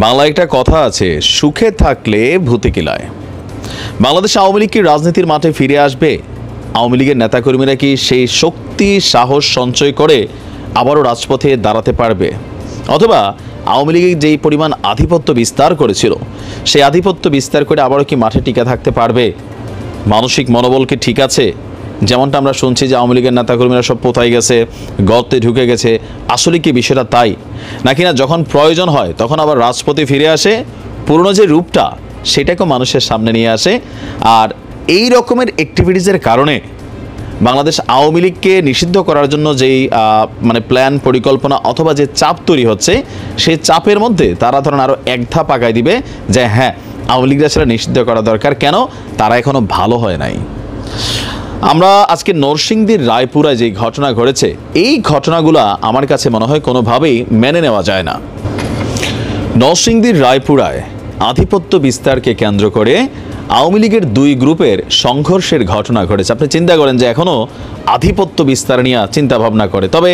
বাংলায় একটা কথা আছে, সুখে থাকলে ভূতে কিলায়। বাংলাদেশ আওয়ামী লীগ কি রাজনীতির মাঠে ফিরে আসবে? আওয়ামী লীগের নেতাকর্মীরা কি সেই শক্তি সাহস সঞ্চয় করে আবারও রাজপথে দাঁড়াতে পারবে? অথবা আওয়ামী লীগ যেই পরিমাণ আধিপত্য বিস্তার করেছিল, সেই আধিপত্য বিস্তার করে আবারও কি মাঠে টিকে থাকতে পারবে? মানসিক মনোবল কি ঠিক আছে? যেমনটা আমরা শুনছি যে আওয়ামী লীগের নেতাকর্মীরা সব পোতাই গেছে, গর্তে ঢুকে গেছে। আসলে কি বিষয়টা তাই নাকি না যখন প্রয়োজন হয় তখন আবার রাজপথে ফিরে আসে, পুরনো যে রূপটা সেটাকেও মানুষের সামনে নিয়ে আসে? আর এই রকমের অ্যাক্টিভিটিসের কারণে বাংলাদেশ আওয়ামী লীগকে নিষিদ্ধ করার জন্য যেই প্ল্যান পরিকল্পনা অথবা যে চাপ তৈরি হচ্ছে, সেই চাপের মধ্যে তারা ধরেন আরও এক ধাপ আগায় দিবে যে হ্যাঁ, আওয়ামী লীগরা সেটা নিষিদ্ধ করা দরকার। কেন? তারা এখনও ভালো হয় নাই। আমরা আজকে নরসিংদীর রায়পুরায় যে ঘটনা ঘটেছে, এই ঘটনাগুলো আমার কাছে মনে হয় কোনোভাবেই মেনে নেওয়া যায় না। নরসিংদীর রায়পুরায় আধিপত্য বিস্তারকে কেন্দ্র করে আওয়ামী লীগের দুই গ্রুপের সংঘর্ষের ঘটনা ঘটেছে। আপনি চিন্তা করেন যে এখনও আধিপত্য বিস্তার নিয়ে চিন্তা ভাবনা করে। তবে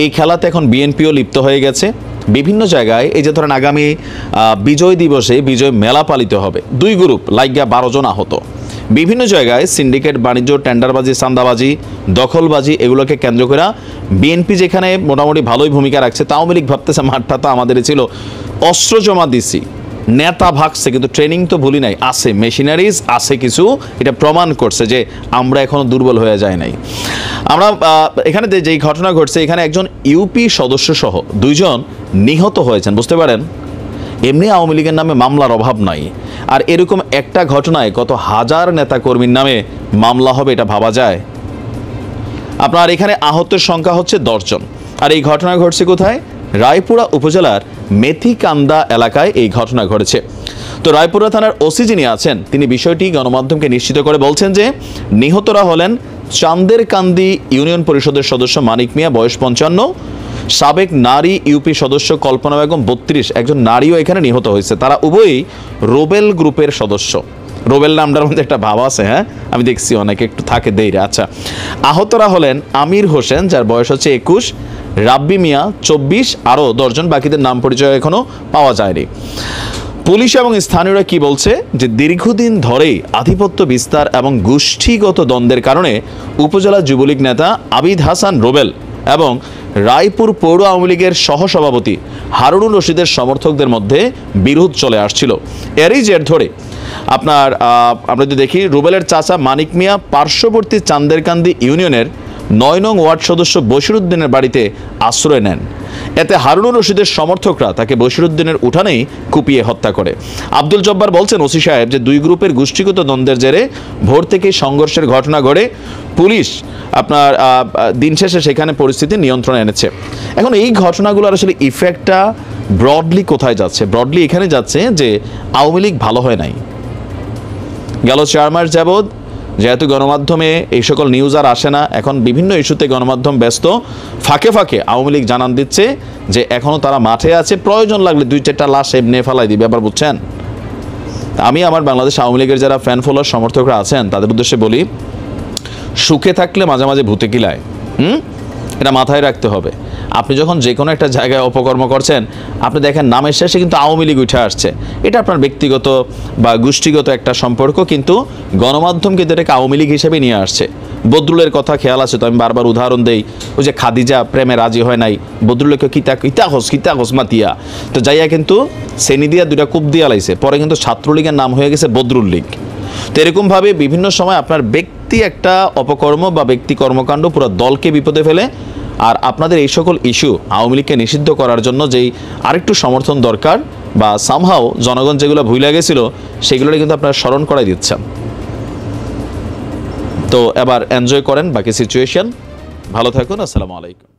এই খেলাতে এখন বিএনপিও লিপ্ত হয়ে গেছে। বিভিন্ন জায়গায় এই যে ধরেন আগামী বিজয় দিবসে বিজয় মেলা পালিত হবে, দুই গ্রুপ লাইগা 12 জন আহত। বিভিন্ন জায়গায় সিন্ডিকেট বাণিজ্য, টেন্ডারবাজি, চাঁদাবাজি, দখলবাজি এগুলোকে কেন্দ্র করে বিএনপি যেখানে মোটামুটি ভালোই ভূমিকা রাখছে, তা আওয়ামী লীগ ভাবতেছে মাঠটা তো আমাদেরই ছিল, অস্ত্র জমা দিছি, নেতা ভাগছে, কিন্তু ট্রেনিং তো ভুলি নাই, আছে মেশিনারিজ আছে কিছু, এটা প্রমাণ করছে যে আমরা এখনো দুর্বল হয়ে যায় নাই। আমরা এখানে যেই ঘটনা ঘটছে, এখানে একজন ইউপি সদস্য সহ 2 জন নিহত হয়েছেন, বুঝতে পারেন। এমনি আওয়ামী লীগের নামে মামলার অভাব নাই, আর এরকম একটা ঘটনায় কত হাজার নেতাকর্মীর নামে মামলা হবে এটা ভাবা যায়? আপনার এখানে আহতের সংখ্যা হচ্ছে 10 জন। আর এই ঘটনা ঘটছে কোথায়? রায়পুরা উপজেলার মেথিকান্দা এলাকায় এই ঘটনা ঘটেছে। তো রায়পুরা থানার ওসি যিনি আছেন, তিনি বিষয়টি গণমাধ্যমকে নিশ্চিত করে বলছেন যে নিহতরা হলেন চান্দেরকান্দি ইউনিয়ন পরিষদের সদস্য মানিক মিয়া, বয়স 55, সাবেক নারী ইউপি সদস্য কল্পনা বেগম 32, একজন নারীও এখানে নিহত হয়েছে। তারা উভয়ই রোবেল গ্রুপের সদস্য। রোবেল নামটার মধ্যে একটা ভাব আছে, হ্যাঁ, আমি দেখছি অনেকে একটু থাকে দেইরে। আচ্ছা, আহতরা হলেন আমির হোসেন, যার বয়স হচ্ছে 21, রাব্বি মিয়া 24, আরও 10 জন, বাকিদের নাম পরিচয় এখনো পাওয়া যায়নি। পুলিশ এবং স্থানীয়রা কি বলছে যে দীর্ঘদিন ধরেই আধিপত্য বিস্তার এবং গোষ্ঠীগত দ্বন্দ্বের কারণে উপজেলা যুবলীগ নেতা আবিদ হাসান রোবেল এবং রায়পুর পৌর আওয়ামী লীগের সহসভাপতি হারুনুর রশিদের সমর্থকদের মধ্যে বিরোধ চলে আসছিল। এরই জের ধরে আমরা যদি দেখি, রুবেলের চাচা মানিক মিয়া পার্শ্ববর্তী চান্দেরকান্দি ইউনিয়নের 9 নং ওয়ার্ড সদস্য বশিরউদ্দিনের বাড়িতে আশ্রয় নেন। এতে হারুনুর রশিদের সমর্থকরা তাকে বশিরউদ্দিনের উঠানেই কুপিয়ে হত্যা করে। আব্দুল জব্বার বলছেন, ওসি সাহেব, যে দুই গ্রুপের গোষ্ঠীগত দ্বন্দ্বের জেরে ভোর থেকেই সংঘর্ষের ঘটনা ঘটে। পুলিশ দিন শেষে সেখানে পরিস্থিতি নিয়ন্ত্রণে এনেছে। এখন এই ঘটনাগুলোর আসলে ইফেক্টটা ব্রডলি কোথায় যাচ্ছে? ব্রডলি এখানে যাচ্ছে যে আওয়ামী লীগ ভালো হয় নাই। গেল 4 মাস যাবৎ যেহেতু গণমাধ্যমে এই সকল নিউজ আর আসে না, এখন বিভিন্ন ইস্যুতে গণমাধ্যম ব্যস্ত, ফাঁকে ফাঁকে আওয়ামী লীগ জানান দিচ্ছে যে এখনও তারা মাঠে আছে, প্রয়োজন লাগলে 2-4টা লাশ এমনি ফেলাই দিবে। আবার বুঝছেন, আমি আমার বাংলাদেশ আওয়ামী লীগের যারা ফ্যান ফলোয়ার সমর্থকরা আছেন তাদের উদ্দেশ্যে বলি, সুখে থাকলে মাঝে মাঝে ভূতে কিলায়। এটা মাথায় রাখতে হবে। আপনি যখন যে কোনো একটা জায়গায় অপকর্ম করছেন, আপনি দেখেন নামের শেষে কিন্তু আওয়ামী লীগ উঠে আসছে। এটা আপনার ব্যক্তিগত বা গোষ্ঠীগত একটা সম্পর্ক, কিন্তু গণমাধ্যম কিন্তু এটাকে আওয়ামী লীগ হিসেবে নিয়ে আসছে। বদরুলের কথা খেয়াল আছে তো? আমি বারবার উদাহরণ দেই, ওই যে খাদিজা প্রেমে রাজি হয় নাই, বদরুলকে কিতা হস মাতিয়া, তো যাইয়া কিন্তু সেনি দিয়া 2টা কূপ দিয়া লাইছে, পরে কিন্তু ছাত্রলীগের নাম হয়ে গেছে বদরুল লীগ। তো এরকমভাবে বিভিন্ন সময় আপনার ব্যক্তি একটা অপকর্ম বা ব্যক্তি কর্মকাণ্ড পুরো দলকে বিপদে ফেলে। আর আপনাদের এই সকল ইস্যু আওয়ামী লীগকে নিষিদ্ধ করার জন্য যেই আরেকটু সমর্থন দরকার, বা সামহাও জনগণ যেগুলো ভুলে গেছিল সেগুলোকে কিন্তু আপনারা স্মরণ করাই দিচ্ছেন। তো এবার এনজয় করেন বাকি সিচুয়েশন। ভালো থাকুন। আসসালামু আলাইকুম।